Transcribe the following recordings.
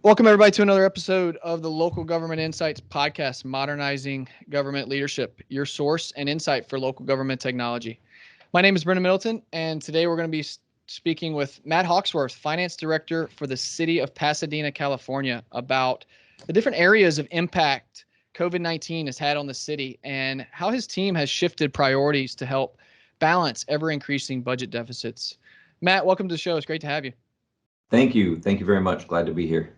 Welcome, everybody, to another episode of the Local Government Insights podcast, Modernizing Government Leadership, your source and insight for local government technology. My name is Brendan Middleton, and today we're going to be speaking with Matt Hawkesworth, Finance Director for the City of Pasadena, California, about the different areas of impact COVID-19 has had on the city and how his team has shifted priorities to help balance ever-increasing budget deficits. Matt, welcome to the show. It's great to have you. Thank you. Thank you very much. Glad to be here.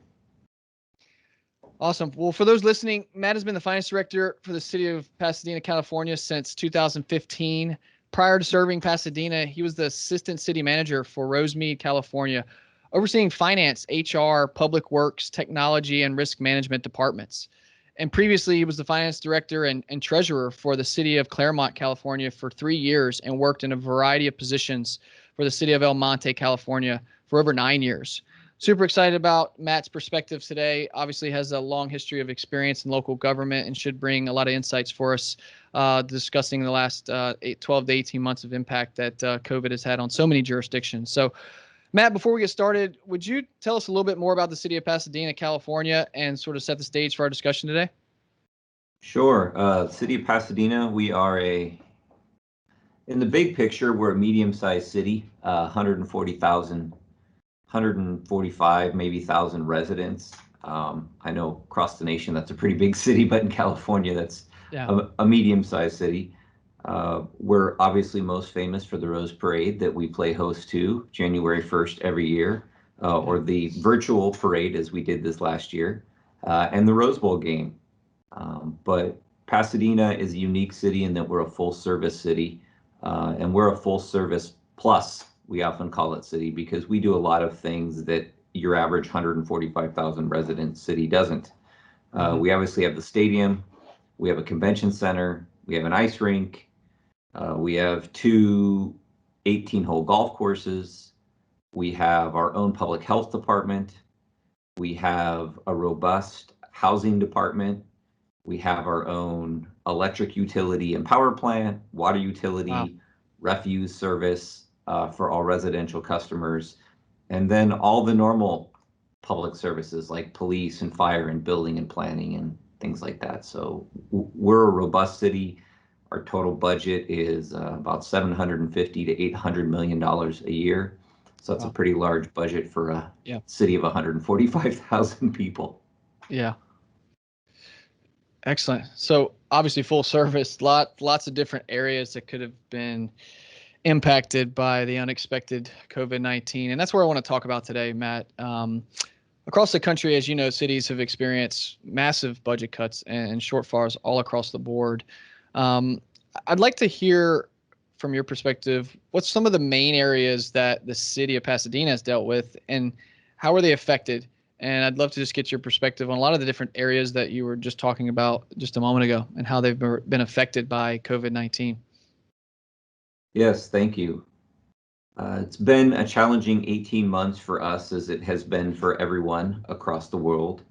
Awesome. Well, for those listening, Matt has been the finance director for the City of Pasadena, California since 2015. Prior to serving Pasadena, he was the assistant city manager for Rosemead, California, overseeing finance, HR, public works, technology, and risk management departments. And previously, he was the finance director and treasurer for the City of Claremont, California for 3 years and worked in a variety of positions for the City of El Monte, California for over 9 years. Super excited about Matt's perspectives today. Obviously has a long history of experience in local government and should bring a lot of insights for us discussing the last 12 to 18 months of impact that COVID has had on so many jurisdictions. So, Matt, before we get started, would you tell us a little bit more about the City of Pasadena, California, and sort of set the stage for our discussion today? Sure. City of Pasadena, we are in the big picture, we're a medium-sized city, 145 maybe thousand residents. I know across the nation that's a pretty big city, but in California that's a medium-sized city. We're obviously most famous for the Rose Parade that we play host to January 1st every year, or the virtual parade as we did this last year, and the Rose Bowl game. But Pasadena is a unique city in that we're a full-service city, and we're a full-service plus. We often call it city because we do a lot of things that your average 145,000 resident city doesn't. We obviously have the stadium, we have a convention center, we have an ice rink, we have 2 18-hole golf courses, we have our own public health department, we have a robust housing department, we have our own electric utility and power plant, water utility, refuse service, for all residential customers, and then all the normal public services like police and fire and building and planning and things like that. So we're a robust city. Our total budget is about $750 to $800 million a year. So it's a pretty large budget for a city of 145,000 people. Yeah. Excellent. So obviously full service, lots of different areas that could have been impacted by the unexpected COVID-19. And that's where I want to talk about today, Matt. Across the country, as you know, cities have experienced massive budget cuts and shortfalls all across the board. I'd like to hear from your perspective, what's some of the main areas that the city of Pasadena has dealt with and how are they affected? And I'd love to just get your perspective on a lot of the different areas that you were just talking about just a moment ago and how they've been affected by COVID-19. Yes, thank you. It's been a challenging 18 months for us as it has been for everyone across the world.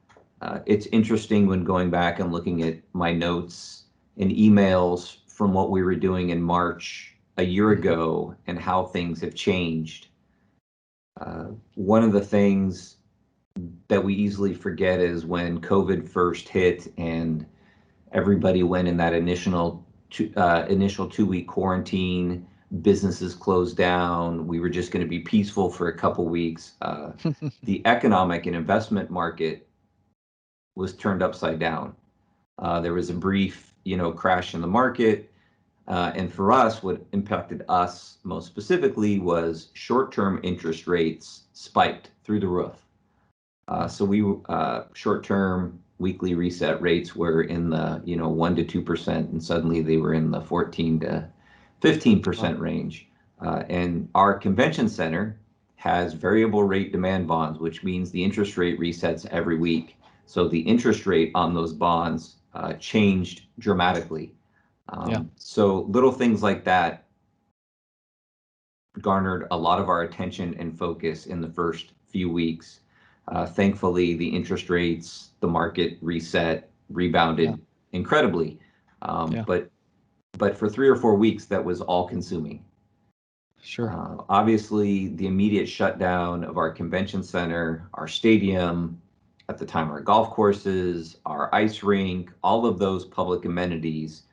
It's interesting when going back and looking at my notes and emails from what we were doing in March a year ago and how things have changed. One of the things that we easily forget is when COVID first hit and everybody went in that initial 2-week quarantine, businesses closed down, we were just going to be peaceful for a couple weeks. The economic and investment market was turned upside down. There was a brief, crash in the market. And for us, what impacted us most specifically was short-term interest rates spiked through the roof. So we short-term weekly reset rates were in the 1 to 2%, and suddenly they were in the 14 to 15% range. And our convention center has variable rate demand bonds, which means the interest rate resets every week. So the interest rate on those bonds changed dramatically. So little things like that garnered a lot of our attention and focus in the first few weeks. Thankfully, the interest rates, the market reset, rebounded incredibly. But for 3 or 4 weeks, that was all consuming. Sure. Obviously, the immediate shutdown of our convention center, our stadium, at the time, our golf courses, our ice rink, all of those public amenities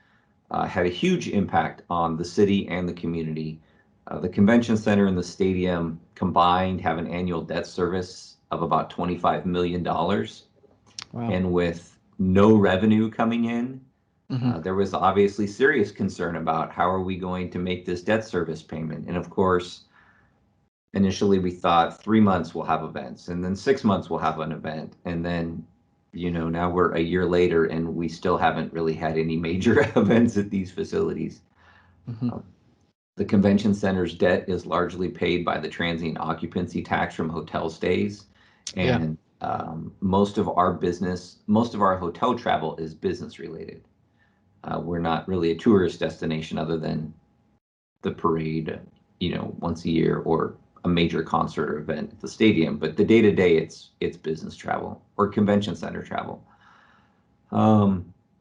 had a huge impact on the city and the community. The convention center and the stadium combined have an annual debt service of about $25 million. Wow. And with no revenue coming in, there was obviously serious concern about how are we going to make this debt service payment. And of course, initially we thought 3 months we'll have events, and then 6 months we'll have an event. And then, now we're a year later and we still haven't really had any major events at these facilities. The convention center's debt is largely paid by the transient occupancy tax from hotel stays. And most of our hotel travel is business related. We're not really a tourist destination other than the parade, once a year, or a major concert or event at the stadium. But the day-to-day, it's business travel or convention center travel.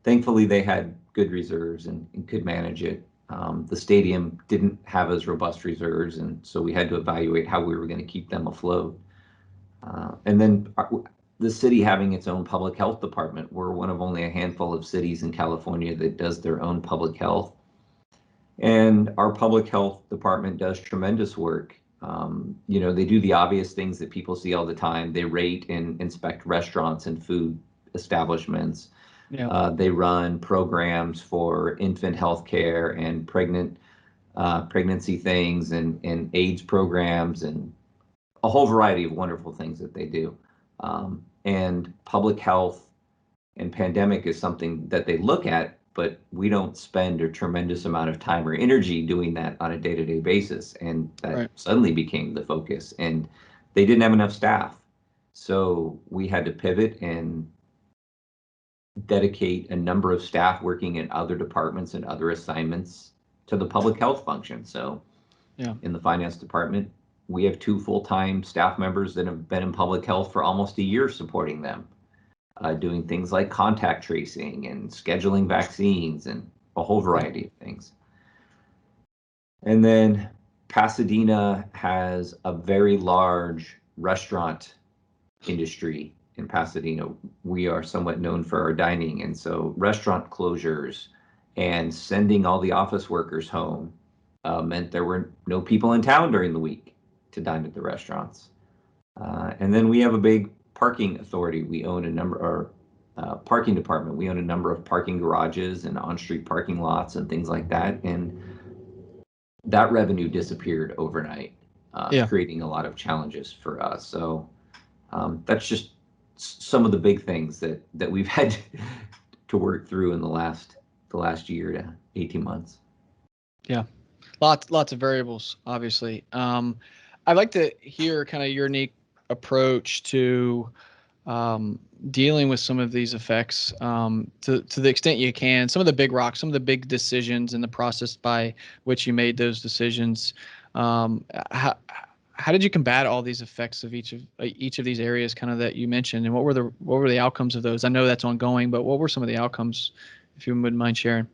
Thankfully, they had good reserves and could manage it. The stadium didn't have as robust reserves, and so we had to evaluate how we were going to keep them afloat. And then the city having its own public health department. We're one of only a handful of cities in California that does their own public health. And our public health department does tremendous work. They do the obvious things that people see all the time. They rate and inspect restaurants and food establishments. They run programs for infant health care and pregnancy things and AIDS programs and a whole variety of wonderful things that they do. And public health and pandemic is something that they look at, but we don't spend a tremendous amount of time or energy doing that on a day-to-day basis. And that suddenly became the focus, and they didn't have enough staff. So we had to pivot and dedicate a number of staff working in other departments and other assignments to the public health function. So in the finance department, we have 2 full-time staff members that have been in public health for almost a year supporting them. Doing things like contact tracing and scheduling vaccines and a whole variety of things. And then Pasadena has a very large restaurant industry in Pasadena. We are somewhat known for our dining, and so restaurant closures and sending all the office workers home meant there were no people in town during the week to dine at the restaurants. And then we have a big parking authority. We own a number, or parking department. We own a number of parking garages and on-street parking lots and things like that. And that revenue disappeared overnight, creating a lot of challenges for us. So that's just some of the big things that we've had to work through in the last year to 18 months. Yeah, lots of variables, obviously. I'd like to hear kind of your unique approach to dealing with some of these effects to the extent you can, some of the big rocks, some of the big decisions and the process by which you made those decisions. How did you combat all these effects of each of these areas kind of that you mentioned, and what were the outcomes of those? I know that's ongoing, but what were some of the outcomes, if you wouldn't mind sharing?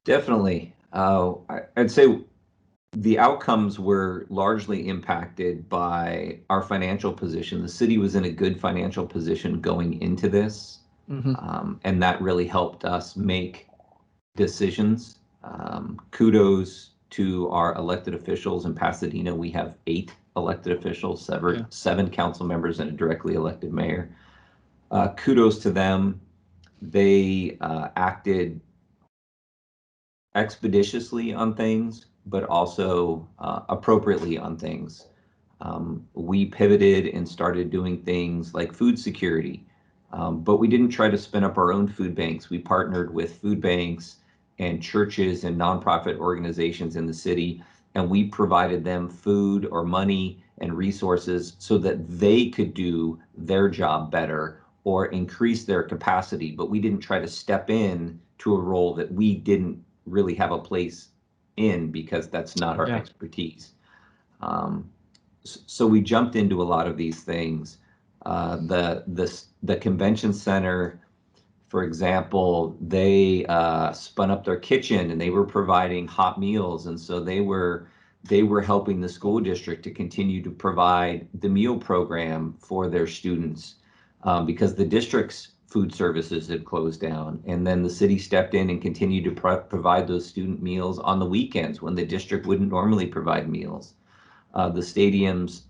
Definitely. I'd say the outcomes were largely impacted by our financial position. The city was in a good financial position going into this, and that really helped us make decisions. Kudos to our elected officials in Pasadena. We have 8 elected officials, 7 council members, and a directly elected mayor. Kudos to them. They acted expeditiously on things, but also appropriately on things. We pivoted and started doing things like food security, but we didn't try to spin up our own food banks. We partnered with food banks and churches and nonprofit organizations in the city, and we provided them food or money and resources so that they could do their job better or increase their capacity. But we didn't try to step in to a role that we didn't really have a place in, because that's not our expertise. So we jumped into a lot of these things. The convention center, for example, they spun up their kitchen and they were providing hot meals, and so they were helping the school district to continue to provide the meal program for their students. because the district's food services had closed down. And then the city stepped in and continued to provide those student meals on the weekends when the district wouldn't normally provide meals. The stadiums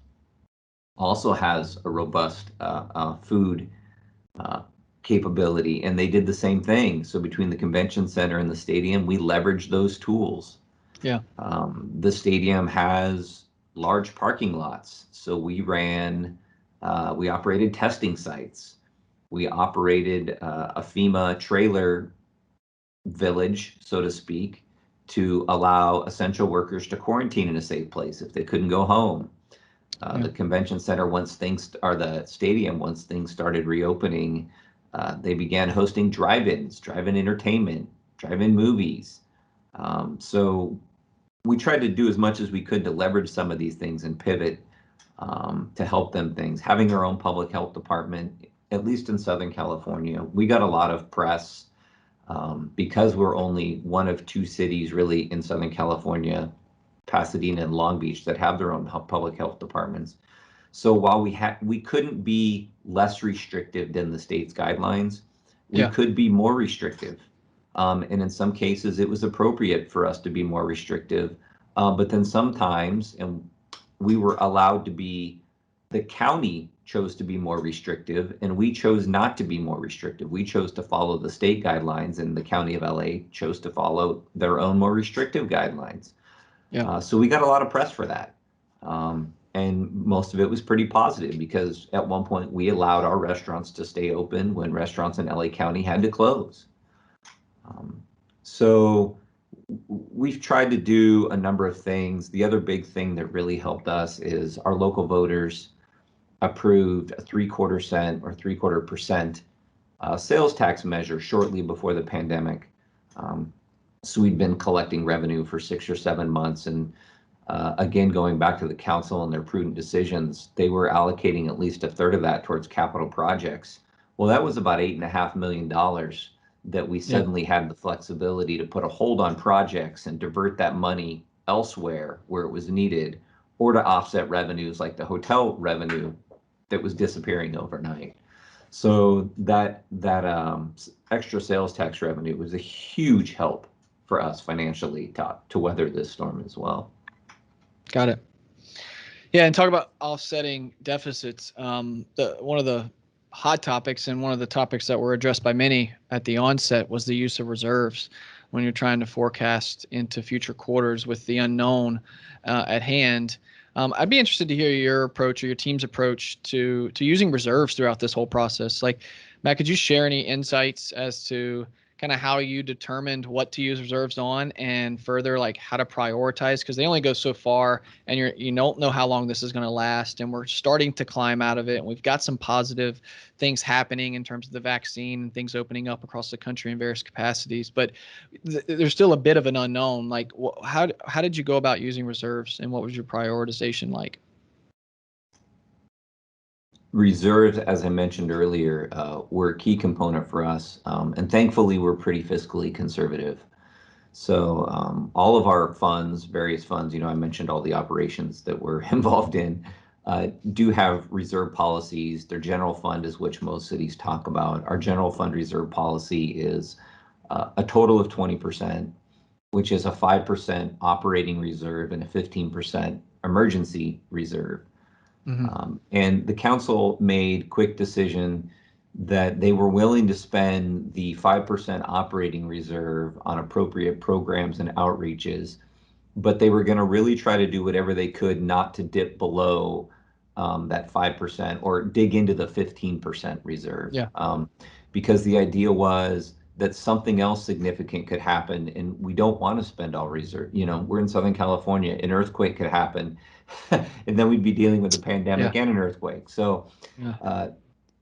also has a robust food capability, and they did the same thing. So between the convention center and the stadium, we leveraged those tools. Yeah. The stadium has large parking lots, so we operated testing sites. We operated a FEMA trailer village, so to speak, to allow essential workers to quarantine in a safe place if they couldn't go home. The convention center, the stadium, once things started reopening, they began hosting drive-ins, drive-in entertainment, drive-in movies. So we tried to do as much as we could to leverage some of these things and pivot to help them things. Having our own public health department, at least in Southern California, we got a lot of press because we're only one of two cities really in Southern California, Pasadena and Long Beach, that have their own public health departments. So while we couldn't be less restrictive than the state's guidelines, we could be more restrictive. And in some cases, it was appropriate for us to be more restrictive. But then sometimes, and we were allowed to be, the county chose to be more restrictive, and we chose not to be more restrictive. We chose to follow the state guidelines, and the county of LA chose to follow their own more restrictive guidelines. So we got a lot of press for that. And most of it was pretty positive because at one point we allowed our restaurants to stay open when restaurants in LA County had to close. So we've tried to do a number of things. The other big thing that really helped us is our local voters approved a 3/4 cent or 3/4% sales tax measure shortly before the pandemic. So we'd been collecting revenue for 6 or 7 months, and again, going back to the council and their prudent decisions, they were allocating at least 1/3 of that towards capital projects. Well, that was about $8.5 million that we suddenly had the flexibility to put a hold on projects and divert that money elsewhere where it was needed, or to offset revenues like the hotel revenue that was disappearing overnight. So that extra sales tax revenue was a huge help for us financially to weather this storm as well. Got it. Yeah, and talk about offsetting deficits. One of the hot topics and one of the topics that were addressed by many at the onset was the use of reserves when you're trying to forecast into future quarters with the unknown at hand. I'd be interested to hear your approach or your team's approach to using reserves throughout this whole process. Like, Matt, could you share any insights as to kind of how you determined what to use reserves on, and further, like, how to prioritize, because they only go so far, and you don't know how long this is going to last, and we're starting to climb out of it, and we've got some positive things happening in terms of the vaccine and things opening up across the country in various capacities, but there's still a bit of an unknown. Like, how did you go about using reserves, and what was your prioritization like? Reserves, as I mentioned earlier, were a key component for us, and thankfully we're pretty fiscally conservative. So all of our funds, various funds, I mentioned all the operations that we're involved in, do have reserve policies. Their general fund is which most cities talk about. Our general fund reserve policy is a total of 20%, which is a 5% operating reserve and a 15% emergency reserve. And the council made quick decision that they were willing to spend the 5% operating reserve on appropriate programs and outreaches, but they were going to really try to do whatever they could not to dip below that 5% or dig into the 15% reserve. Because the idea was that something else significant could happen, and we don't want to spend all reserve. We're in Southern California, an earthquake could happen, and then we'd be dealing with a pandemic and an earthquake. So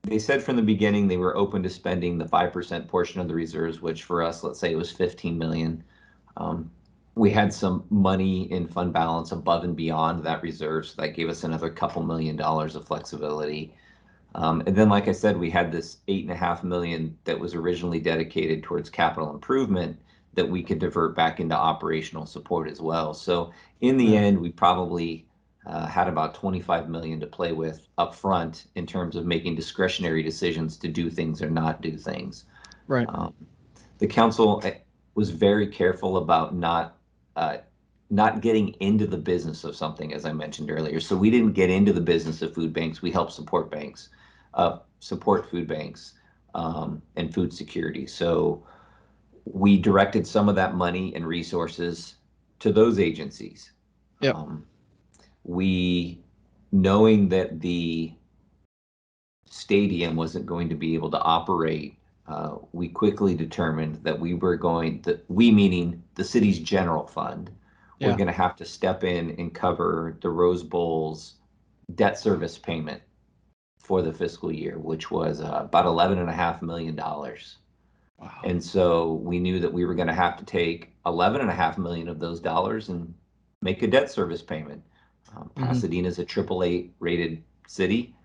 they said from the beginning they were open to spending the 5% portion of the reserves, which for us, let's say it was $15 million. We had some money in fund balance above and beyond that reserve, so that gave us another couple $2 million of flexibility. And then, like I said, we had this $8.5 million that was originally dedicated towards capital improvement that we could divert back into operational support as well. So in the end, we probably had about 25 million to play with up front in terms of making discretionary decisions to do things or not do things. Right. The council was very careful about not getting into the business of something, as I mentioned earlier. So we didn't get into the business of food banks. We helped support banks, support food banks, and food security. So we directed some of that money and resources to those agencies. Yep. We, knowing that the stadium wasn't going to be able to operate, we quickly determined that we meaning the city's general fund, we're going to have to step in and cover the Rose Bowl's debt service payment for the fiscal year, which was about $11.5 million. Wow. And so we knew that we were going to have to take $11.5 million of those dollars and make a debt service payment. Pasadena's a AAA rated city.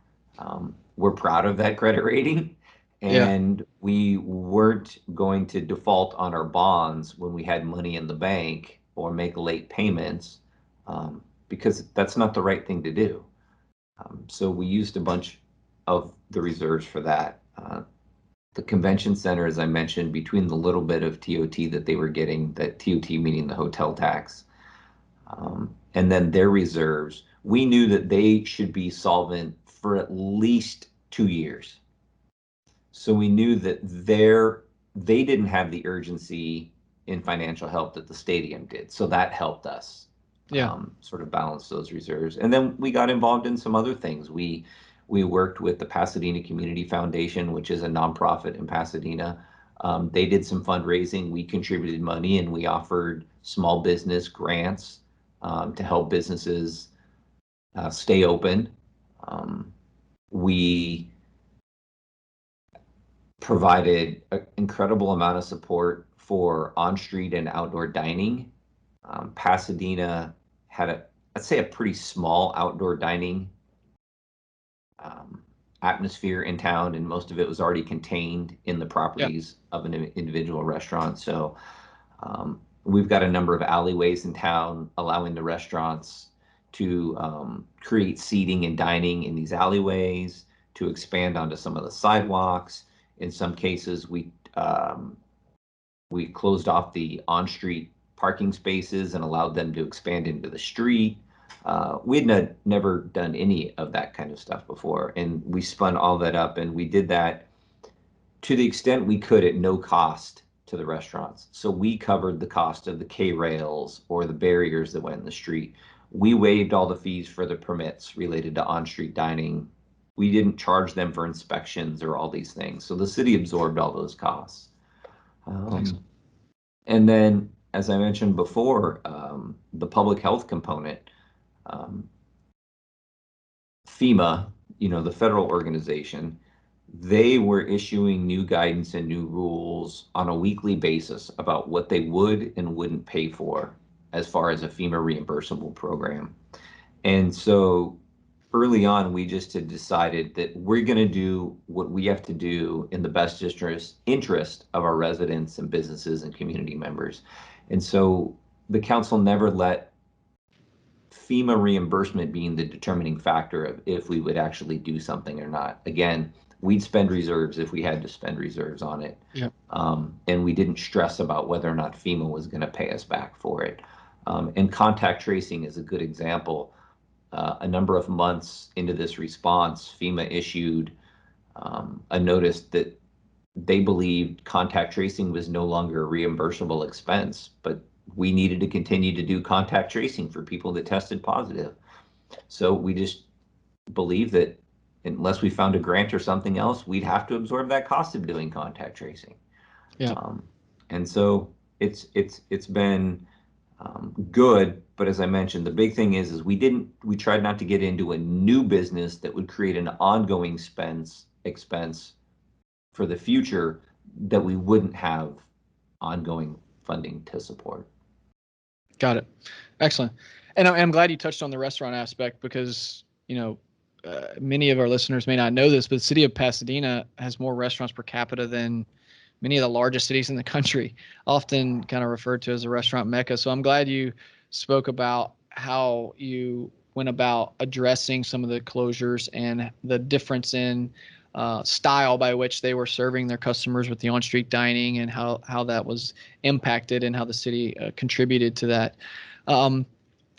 We're proud of that credit rating, and we weren't going to default on our bonds when we had money in the bank or make late payments, because that's not the right thing to do. So we used a bunch of the reserves for that. The convention center, as I mentioned, between the little bit of TOT that they were getting, that TOT meaning the hotel tax, and then their reserves, we knew that they should be solvent for at least 2 years. So we knew that they didn't have the urgency in financial help that the stadium did. So that helped us sort of balance those reserves. And then we got involved in some other things. We worked with the Pasadena Community Foundation, which is a nonprofit in Pasadena. They did some fundraising. We contributed money, and we offered small business grants to help businesses stay open. We provided an incredible amount of support for on-street and outdoor dining. Pasadena had I'd say a pretty small outdoor dining atmosphere in town, and most of it was already contained in the properties of an individual restaurant. So we've got a number of alleyways in town allowing the restaurants to create seating and dining in these alleyways, to expand onto some of the sidewalks. In some cases, we closed off the on-street parking spaces and allowed them to expand into the street. We had never done any of that kind of stuff before, and we spun all that up, and we did that to the extent we could at no cost to the restaurants. So we covered the cost of the K-rails or the barriers that went in the street. We waived all the fees for the permits related to on-street dining. We didn't charge them for inspections or all these things. So the city absorbed all those costs. And then, as I mentioned before, the public health component, FEMA, the federal organization, they were issuing new guidance and new rules on a weekly basis about what they would and wouldn't pay for as far as a FEMA reimbursable program. And so early on, we just had decided that we're going to do what we have to do in the best interest of our residents and businesses and community members. And so the council never let FEMA reimbursement being the determining factor of if we would actually do something or not. Again, we'd spend reserves if we had to spend reserves on it. And we didn't stress about whether or not FEMA was going to pay us back for it. And contact tracing is a good example. A number of months into this response, FEMA issued a notice that they believed contact tracing was no longer a reimbursable expense, but we needed to continue to do contact tracing for people that tested positive. So we just believed that unless we found a grant or something else, we'd have to absorb that cost of doing contact tracing. And so it's been good, but as I mentioned, the big thing is we tried not to get into a new business that would create an ongoing expense for the future that we wouldn't have ongoing funding to support. Got it. Excellent. And I'm glad you touched on the restaurant aspect because, many of our listeners may not know this, but the city of Pasadena has more restaurants per capita than many of the largest cities in the country, often kind of referred to as a restaurant mecca. So I'm glad you spoke about how you went about addressing some of the closures and the difference in style by which they were serving their customers with the on-street dining, and how that was impacted and how the city contributed to that.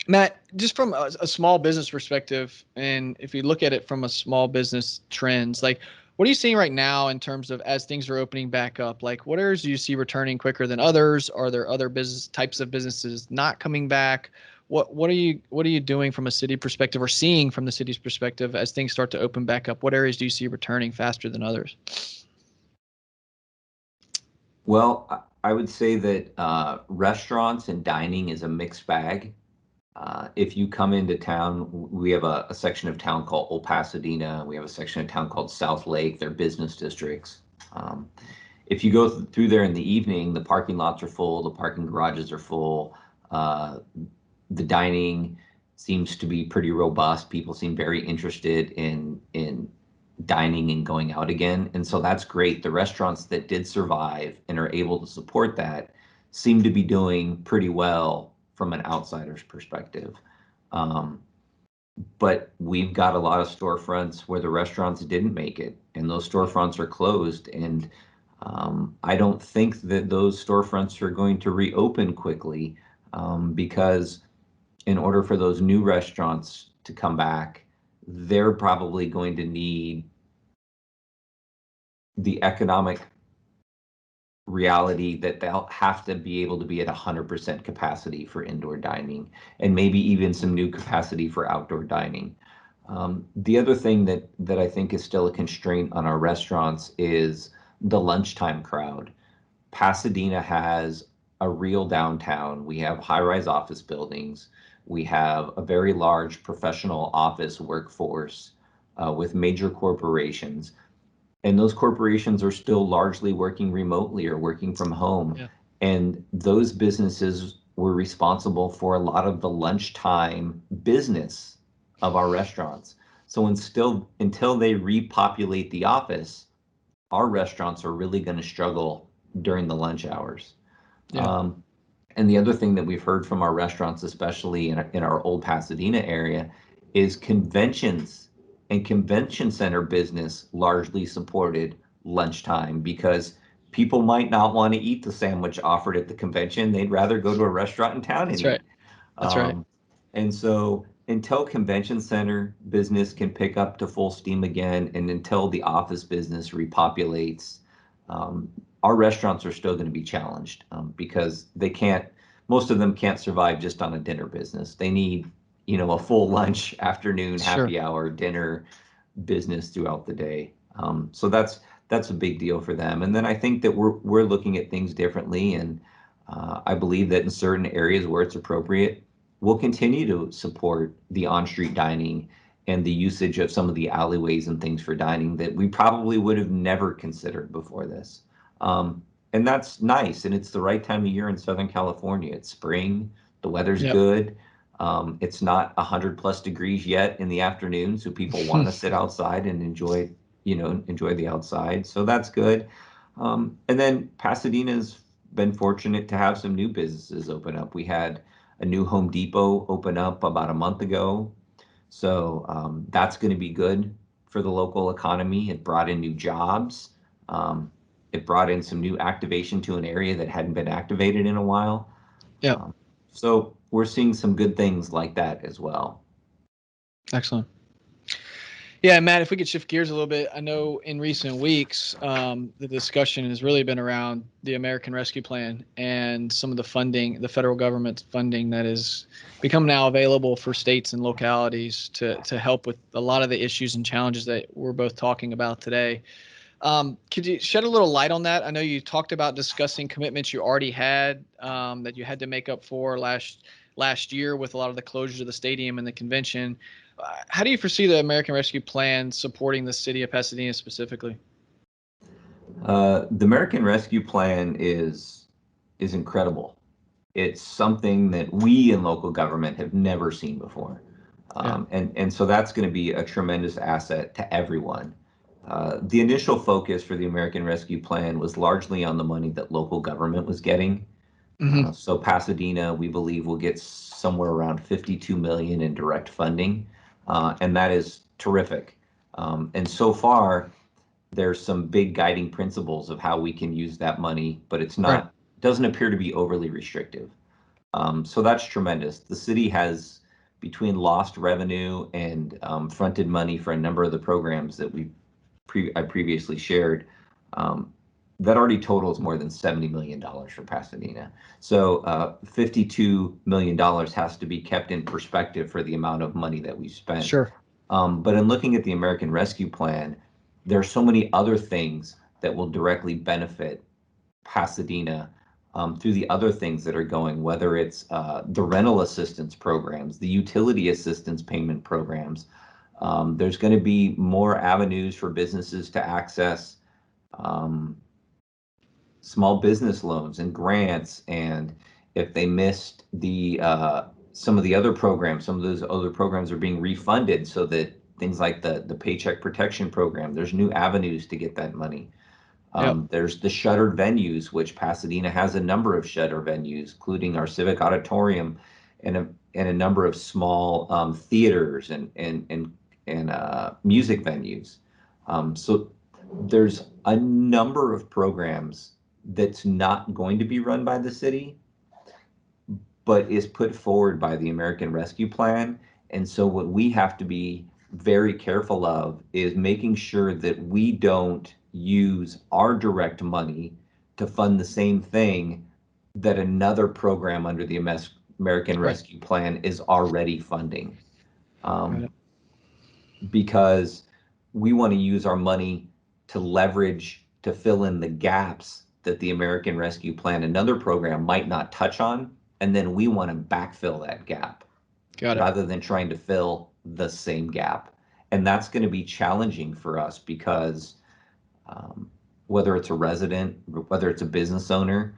Matt, just from a small business perspective, and if you look at it from a small business trends, like what are you seeing right now in terms of as things are opening back up? Like what areas do you see returning quicker than others? Are there other business types of businesses not coming back? What are you doing from a city perspective, or seeing from the city's perspective as things start to open back up? What areas do you see returning faster than others? Well, I would say that restaurants and dining is a mixed bag. If you come into town, we have a section of town called Old Pasadena. We have a section of town called South Lake. They're business districts. If you go through there in the evening, the parking lots are full, the parking garages are full. The dining seems to be pretty robust. People seem very interested in dining and going out again. And so that's great. The restaurants that did survive and are able to support that seem to be doing pretty well from an outsider's perspective. But we've got a lot of storefronts where the restaurants didn't make it, and those storefronts are closed. And I don't think that those storefronts are going to reopen quickly, because in order for those new restaurants to come back, they're probably going to need the economic reality that they'll have to be able to be at 100% capacity for indoor dining, and maybe even some new capacity for outdoor dining. The other thing that I think is still a constraint on our restaurants is the lunchtime crowd. Pasadena has a real downtown. We have high-rise office buildings. We have a very large professional office workforce with major corporations. And those corporations are still largely working remotely or working from home. Yeah. And those businesses were responsible for a lot of the lunchtime business of our restaurants. So until they repopulate the office, our restaurants are really going to struggle during the lunch hours. Yeah. And the other thing that we've heard from our restaurants, especially in our Old Pasadena area, is conventions and convention center business largely supported lunchtime, because people might not want to eat the sandwich offered at the convention. They'd rather go to a restaurant in town and That's eat. right. That's right. And so until convention center business can pick up to full steam again, and until the office business repopulates, our restaurants are still going to be challenged, because most of them can't survive just on a dinner business. They need, a full lunch, afternoon, happy hour, dinner business throughout the day. So that's a big deal for them. And then I think that we're looking at things differently, and I believe that in certain areas where it's appropriate, we'll continue to support the on-street dining and the usage of some of the alleyways and things for dining that we probably would have never considered before this. And that's nice, and it's the right time of year in Southern California. It's spring, the weather's good. It's not 100+ degrees yet in the afternoon, so people want to sit outside and enjoy the outside. So that's good. And then Pasadena's been fortunate to have some new businesses open up. We had a new Home Depot open up about a month ago. So that's going to be good for the local economy. It brought in new jobs. It brought in some new activation to an area that hadn't been activated in a while. Yeah. So we're seeing some good things like that as well. Excellent. Yeah, Matt, if we could shift gears a little bit, I know in recent weeks, the discussion has really been around the American Rescue Plan and some of the funding, the federal government's funding that has become now available for states and localities to help with a lot of the issues and challenges that we're both talking about today. Could you shed a little light on that? I know you talked about discussing commitments you already had, that you had to make up for last year with a lot of the closures of the stadium and the convention. How do you foresee the American Rescue Plan supporting the city of Pasadena specifically? The American Rescue Plan is incredible. It's something that we in local government have never seen before. And so that's going to be a tremendous asset to everyone. The initial focus for the American Rescue Plan was largely on the money that local government was getting. Mm-hmm. So Pasadena, we believe, will get somewhere around 52 million in direct funding, and that is terrific. And so far, there's some big guiding principles of how we can use that money, but it's Right. not, doesn't appear to be overly restrictive. So that's tremendous. The city has, between lost revenue and fronted money for a number of the programs that I previously shared, that already totals more than $70 million for Pasadena. So $52 million has to be kept in perspective for the amount of money that we spent. Sure. But in looking at the American Rescue Plan, there are so many other things that will directly benefit Pasadena through the other things that are going, whether it's the rental assistance programs, the utility assistance payment programs. There's going to be more avenues for businesses to access small business loans and grants. And if they missed some of the other programs, some of those other programs are being refunded, so that things like the Paycheck Protection Program, there's new avenues to get that money. There's the shuttered venues, which Pasadena has a number of shuttered venues, including our Civic Auditorium and a number of small theaters and music venues. So there's a number of programs that's not going to be run by the city, but is put forward by the American Rescue Plan. And so what we have to be very careful of is making sure that we don't use our direct money to fund the same thing that another program under the American Rescue Plan is already funding. Because we want to use our money to leverage, to fill in the gaps that the American Rescue Plan, another program, might not touch on, and then we want to backfill that gap rather than trying to fill the same gap. And that's going to be challenging for us because whether it's a resident, whether it's a business owner,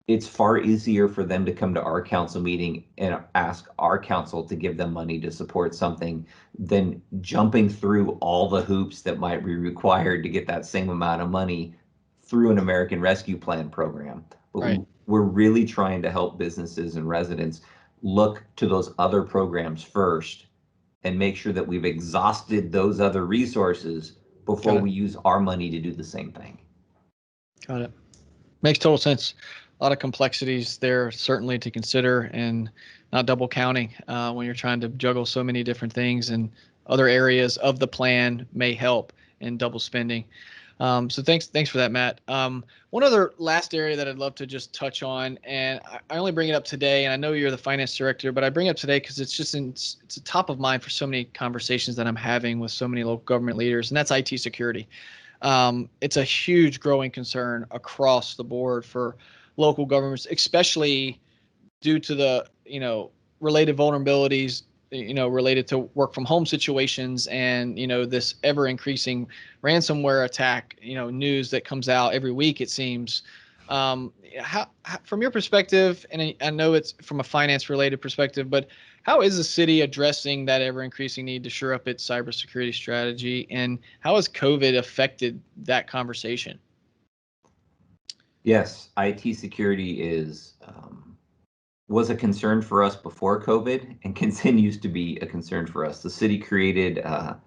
it's far easier for them to come to our council meeting and ask our council to give them money to support something than jumping through all the hoops that might be required to get that same amount of money through an American Rescue Plan program. But we're really trying to help businesses and residents look to those other programs first and make sure that we've exhausted those other resources before we use our money to do the same thing. Got it. Makes total sense. A lot of complexities there certainly to consider, and not double counting when you're trying to juggle so many different things, and other areas of the plan may help in double spending. So thanks for that, Matt. One other last area that I'd love to just touch on, and I only bring it up today, and I know you're the finance director, but I bring it up today because it's a top of mind for so many conversations that I'm having with so many local government leaders, and that's IT security. It's a huge growing concern across the board for local governments, especially due to the, related vulnerabilities, related to work from home situations and, this ever increasing ransomware attack, news that comes out every week, it seems. How, from your perspective, and I know it's from a finance related perspective, but how is the city addressing that ever increasing need to shore up its cybersecurity strategy, and how has COVID affected that conversation? Yes, IT security was a concern for us before COVID and continues to be a concern for us. The city created an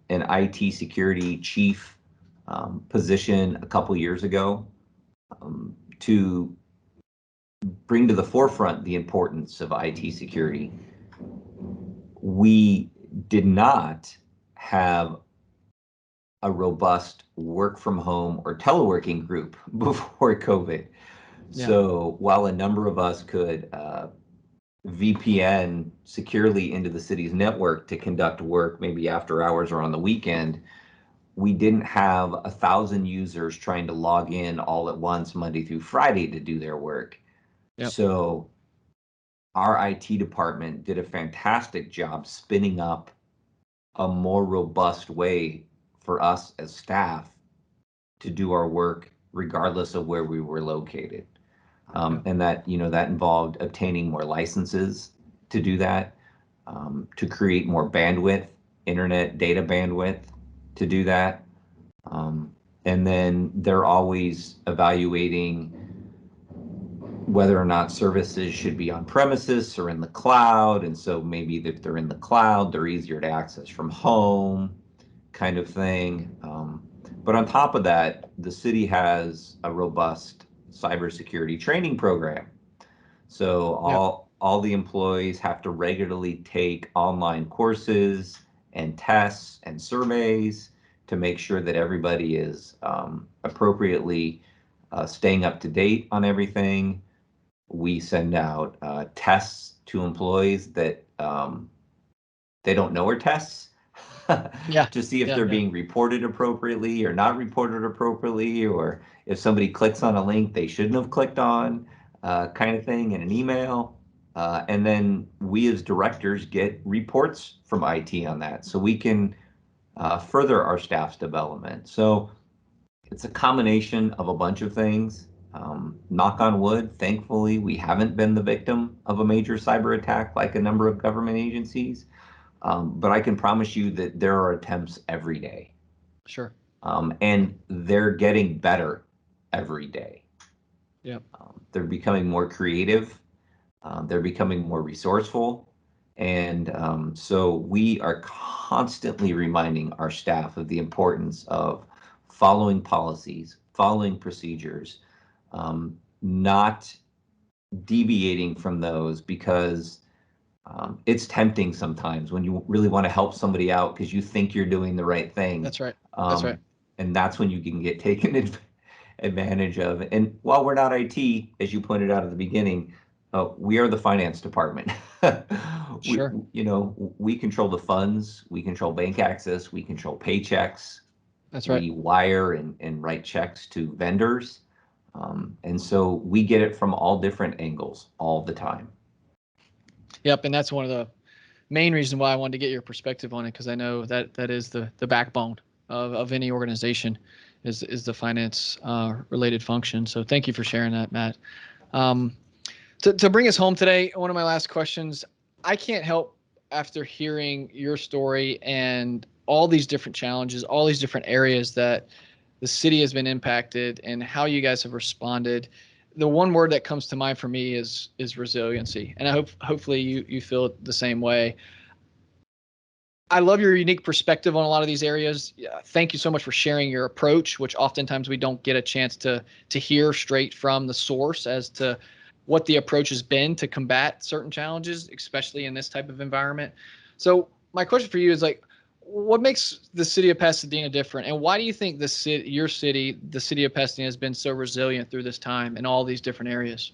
IT security chief position a couple years ago to bring to the forefront the importance of IT security. We did not have a robust work from home or teleworking group before COVID. Yeah. So while a number of us could VPN securely into the city's network to conduct work maybe after hours or on the weekend, we didn't have 1,000 users trying to log in all at once Monday through Friday to do their work. Yep. So our IT department did a fantastic job spinning up a more robust way for us as staff to do our work regardless of where we were located. And that, that involved obtaining more licenses to do that, to create more bandwidth, internet data bandwidth to do that. And then they're always evaluating whether or not services should be on premises or in the cloud. And so maybe if they're in the cloud, they're easier to access from home, kind of thing. But on top of that, the city has a robust cybersecurity training program. So all the employees have to regularly take online courses and tests and surveys to make sure that everybody is appropriately staying up to date on everything. We send out tests to employees that they don't know are tests to see if they're being reported appropriately or not reported appropriately, or if somebody clicks on a link they shouldn't have clicked on, kind of thing, in an email. And then we as directors get reports from IT on that, so we can further our staff's development. So it's a combination of a bunch of things. Knock on wood, thankfully, we haven't been the victim of a major cyber attack like a number of government agencies. But I can promise you that there are attempts every day. Sure. And they're getting better every day. Yeah. They're becoming more creative. They're becoming more resourceful. And so we are constantly reminding our staff of the importance of following policies, following procedures, not deviating from those, because it's tempting sometimes when you really want to help somebody out because you think you're doing the right thing. That's right. That's right. And that's when you can get taken advantage of. And while we're not IT, as you pointed out at the beginning, we are the finance department. Sure. We control the funds, we control bank access, we control paychecks. That's right. We wire and write checks to vendors. And so we get it from all different angles all the time. Yep, and that's one of the main reasons why I wanted to get your perspective on it, because I know that is the backbone of any organization is the finance related function. So thank you for sharing that, Matt. To bring us home today, one of my last questions, I can't help, after hearing your story and all these different challenges, all these different areas that the city has been impacted and how you guys have responded, the one word that comes to mind for me is resiliency. And I hopefully you feel the same way. I love your unique perspective on a lot of these areas. Thank you so much for sharing your approach, which oftentimes we don't get a chance to hear straight from the source as to what the approach has been to combat certain challenges, especially in this type of environment. So my question for you is, like, what makes the city of Pasadena different, and why do you think the city of Pasadena, has been so resilient through this time in all these different areas?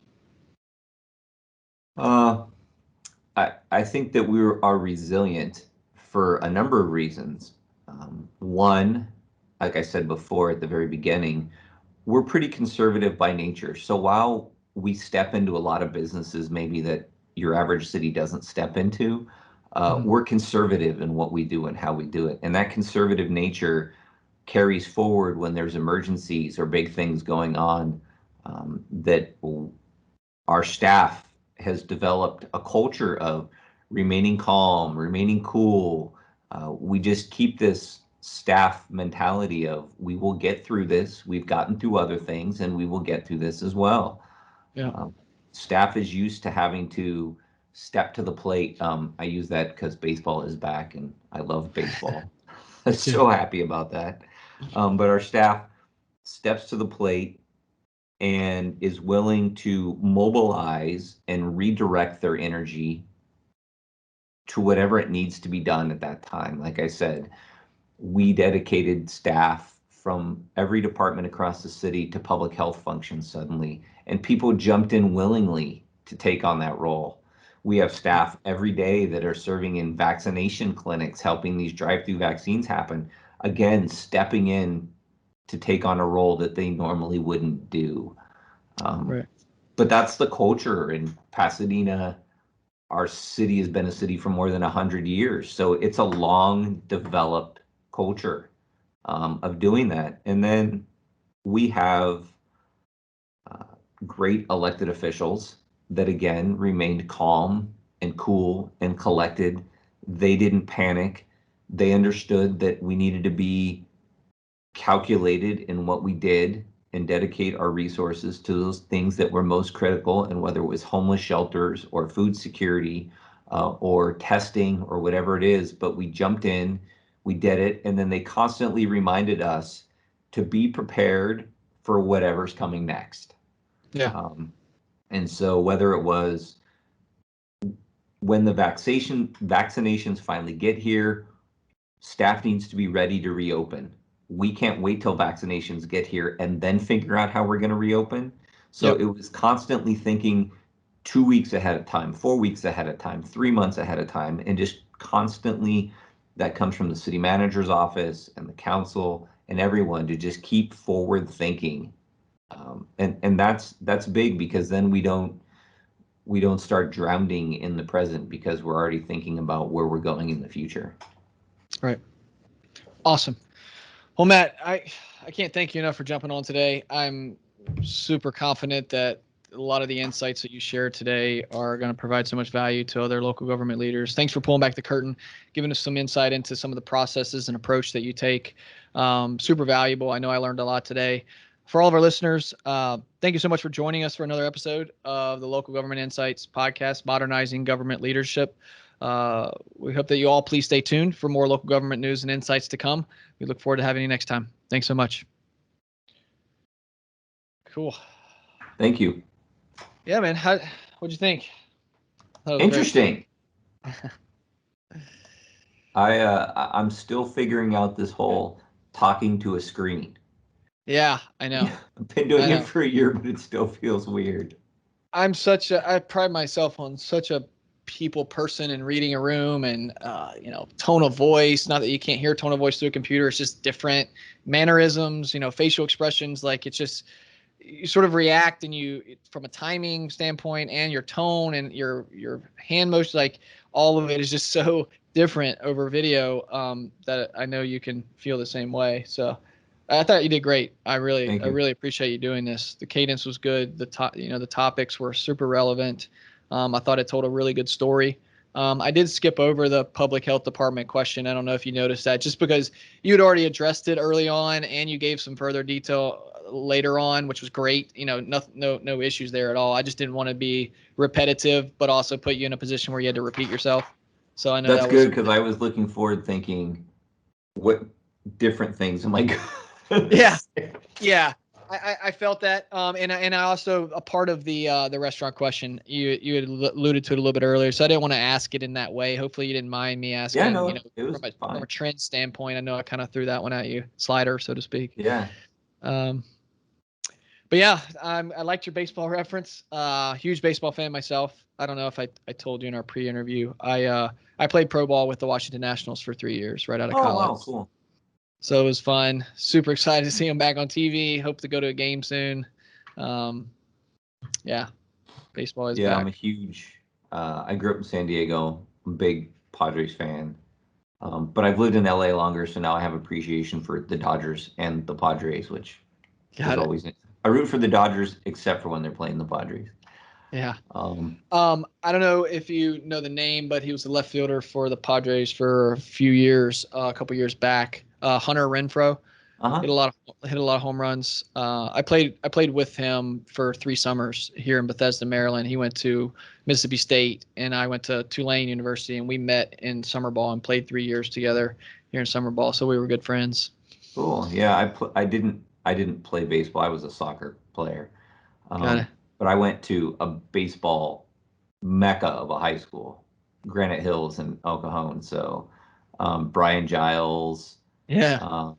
I think that we are resilient for a number of reasons. One, like I said before at the very beginning, we're pretty conservative by nature. So while we step into a lot of businesses maybe that your average city doesn't step into, we're conservative in what we do and how we do it. And that conservative nature carries forward when there's emergencies or big things going on, that our staff has developed a culture of remaining calm, remaining cool. We just keep this staff mentality of, we will get through this. We've gotten through other things and we will get through this as well. Yeah. Staff is used to having to step to the plate. I use that because baseball is back and I love baseball. I'm so happy about that. But our staff steps to the plate and is willing to mobilize and redirect their energy to whatever it needs to be done at that time. Like I said, we dedicated staff from every department across the city to public health functions suddenly, and people jumped in willingly to take on that role. We have staff every day that are serving in vaccination clinics, helping these drive-through vaccines happen, again, stepping in to take on a role that they normally wouldn't do. Right. But that's the culture in Pasadena. Our city has been a city for more than 100 years. So it's a long developed culture of doing that. And then we have great elected officials that, again, remained calm and cool and collected. They didn't panic. They understood that we needed to be calculated in what we did and dedicate our resources to those things that were most critical, and whether it was homeless shelters or food security or testing or whatever it is, but we jumped in, we did it, and then they constantly reminded us to be prepared for whatever's coming next. Yeah. And so whether it was when the vaccinations finally get here, staff needs to be ready to reopen. We can't wait till vaccinations get here and then figure out how we're going to reopen. So It was constantly thinking 2 weeks ahead of time, 4 weeks ahead of time, 3 months ahead of time, and just constantly, that comes from the city manager's office and the council and everyone, to just keep forward thinking. And that's big, because then we don't start drowning in the present, because we're already thinking about where we're going in the future. Right. Awesome. Well, Matt, I can't thank you enough for jumping on today. I'm super confident that a lot of the insights that you shared today are going to provide so much value to other local government leaders. Thanks for pulling back the curtain, giving us some insight into some of the processes and approach that you take. Super valuable. I know I learned a lot today. For all of our listeners, thank you so much for joining us for another episode of the Local Government Insights podcast, Modernizing Government Leadership. We hope that you all please stay tuned for more local government news and insights to come. We look forward to having you next time. Thanks so much. Cool. Thank you. Yeah, man. What'd you think? Interesting. I'm still figuring out this whole talking to a screen. Yeah, I know. Yeah, I've been doing it for a year, but it still feels weird. I pride myself on such a people person and reading a room and, tone of voice. Not that you can't hear tone of voice through a computer. It's just different mannerisms, facial expressions. Like, it's just, you sort of react, and you, from a timing standpoint and your tone and your hand motion, like all of it is just so different over video, that I know you can feel the same way. So I thought you did great. I really appreciate you doing this. The cadence was good. The topics were super relevant. I thought it told a really good story. I did skip over the public health department question. I don't know if you noticed that, just because you had already addressed it early on and you gave some further detail later on, which was great. No issues there at all. I just didn't want to be repetitive, but also put you in a position where you had to repeat yourself. So I know that's good, because I was looking forward, thinking, what different things am I going to say? Yeah. I felt that, and I also, a part of the restaurant question, you had alluded to it a little bit earlier, so I didn't want to ask it in that way. Hopefully you didn't mind me asking. Yeah, no, it was from a trend standpoint. I know I kind of threw that one at you, slider, so to speak. Yeah. But yeah, I liked your baseball reference. Huge baseball fan myself. I don't know if I told you in our pre-interview. I played pro ball with the Washington Nationals for 3 years, right out of college. Oh, wow, cool. So it was fun. Super excited to see him back on TV. Hope to go to a game soon. Yeah, baseball is back. Yeah, I'm a huge. I grew up in San Diego. I'm a big Padres fan, but I've lived in LA longer, so now I have appreciation for the Dodgers and the Padres, which is always. I root for the Dodgers except for when they're playing the Padres. Yeah. I don't know if you know the name, but he was the left fielder for the Padres for a few years, a couple years back. Hunter Renfroe. Hit a lot of home runs. I played with him for 3 summers here in Bethesda, Maryland. He went to Mississippi State, and I went to Tulane University, and we met in summer ball and played 3 years together here in summer ball. So we were good friends. Cool. Yeah, I didn't play baseball. I was a soccer player. Got it. But I went to a baseball mecca of a high school, Granite Hills in El Cajon. So Brian Giles. Yeah.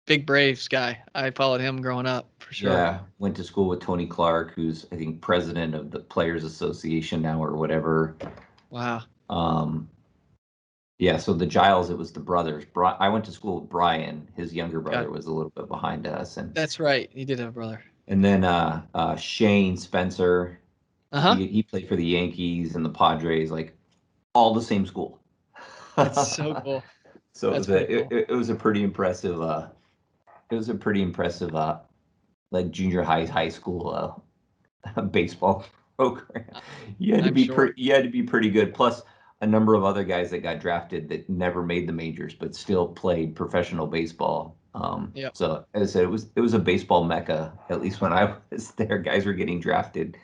Big Braves guy. I followed him growing up, for sure. Yeah, went to school with Tony Clark, who's, I think, president of the Players Association now or whatever. Wow. Yeah, so the Giles, it was the brothers. I went to school with Brian. His younger brother was a little bit behind us. That's right. He did have a brother. And then Shane Spencer. He played for the Yankees and the Padres, like all the same school. That's so cool. So it was a pretty impressive. Like junior high school baseball program. You had to be pretty good. Plus a number of other guys that got drafted that never made the majors but still played professional baseball. Yep. So as I said, it was a baseball mecca. At least when I was there, guys were getting drafted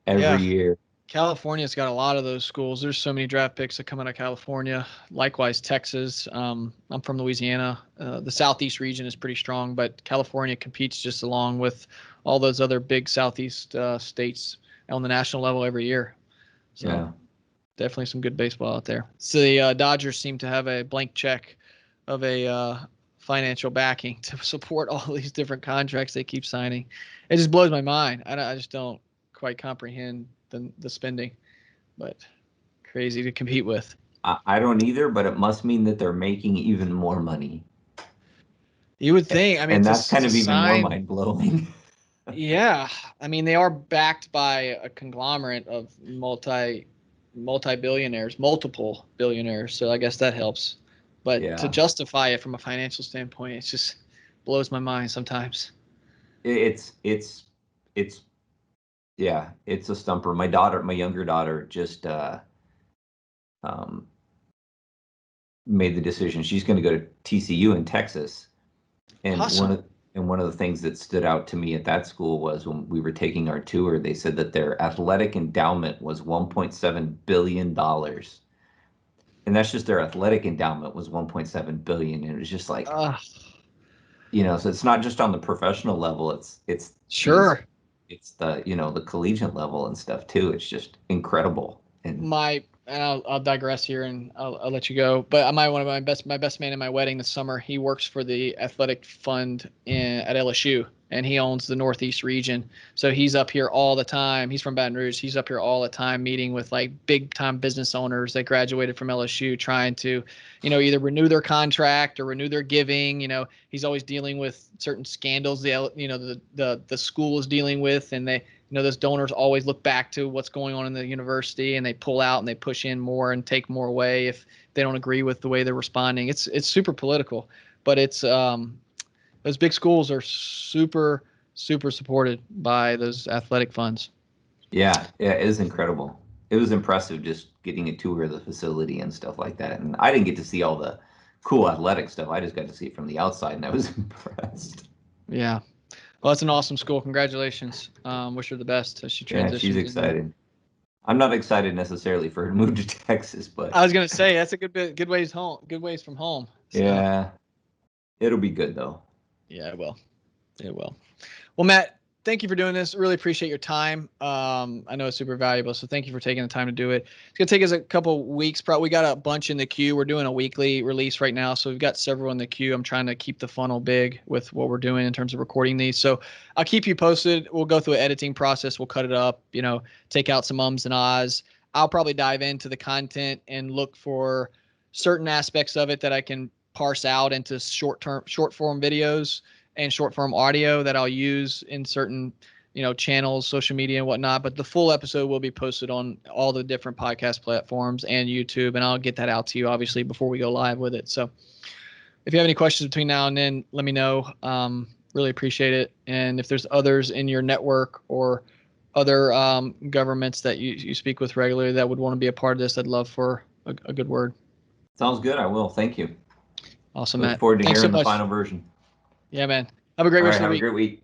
every Yeah. year. California's got a lot of those schools. There's so many draft picks that come out of California. Likewise, Texas. I'm from Louisiana. The Southeast region is pretty strong, but California competes just along with all those other big Southeast states on the national level every year. So Yeah. definitely some good baseball out there. So the Dodgers seem to have a blank check of a financial backing to support all these different contracts they keep signing. It just blows my mind. I just don't quite comprehend the spending, but crazy to compete with. I don't either, but it must mean that they're making even more money. You would think. I mean, And that's kind to of even more sign. mind blowing. Yeah, I mean, they are backed by a conglomerate of multi-billionaires, multiple billionaires. So I guess that helps. But to Yeah. justify it from a financial standpoint, it just blows my mind sometimes. It's yeah, it's a stumper. My younger daughter just um, made the decision. She's going to go to TCU in Texas. And Awesome. one of the things that stood out to me at that school was when we were taking our tour, they said that their athletic endowment was $1.7 billion. And that's just their athletic endowment was 1.7 billion. And it was just like, Uh, so it's not just on the professional level, it's these sure. it's the, the collegiate level and stuff too. It's just incredible. And And I'll digress here and I'll let you go. But one of my best man in my wedding this summer. He works for the athletic fund at LSU, and he owns the Northeast region. So he's up here all the time. He's from Baton Rouge. He's up here all the time, meeting with like big time business owners that graduated from LSU, trying to, either renew their contract or renew their giving. He's always dealing with certain scandals. The school is dealing with, and they those donors always look back to what's going on in the university, and they pull out and they push in more and take more away if they don't agree with the way they're responding. It's super political, but it's those big schools are super supported by those athletic funds. yeah, it is incredible. It was impressive just getting a tour of the facility and stuff like that. And I didn't get to see all the cool athletic stuff. I just got to see it from the outside, and I was impressed. Yeah. Well, that's an awesome school. Congratulations. Wish her the best as she Yeah, she's transitions into. excited. I'm not excited necessarily for her to move to Texas, but I was gonna say that's a good ways home, good ways from home. So yeah, it'll be good though. yeah, it will. It will. Well, Matt, thank you for doing this. Really appreciate your time. I know it's super valuable, so thank you for taking the time to do it. It's gonna take us a couple weeks. Probably we got a bunch in the queue. We're doing a weekly release right now, so we've got several in the queue. I'm trying to keep the funnel big with what we're doing in terms of recording these. So I'll keep you posted. We'll go through an editing process. We'll cut it up. Take out some ums and ahs. I'll probably dive into the content and look for certain aspects of it that I can parse out into short form videos and short form audio that I'll use in certain, channels, social media and whatnot. But the full episode will be posted on all the different podcast platforms and YouTube. And I'll get that out to you, obviously, before we go live with it. So if you have any questions between now and then, let me know. Really appreciate it. And if there's others in your network or other governments that you speak with regularly that would want to be a part of this, I'd love for a good word. Sounds good. I will. Thank you. Awesome, Look Matt. forward to Thanks so hearing the much. final version. Yeah, man. Have a great All rest right. of the Have a week. great week.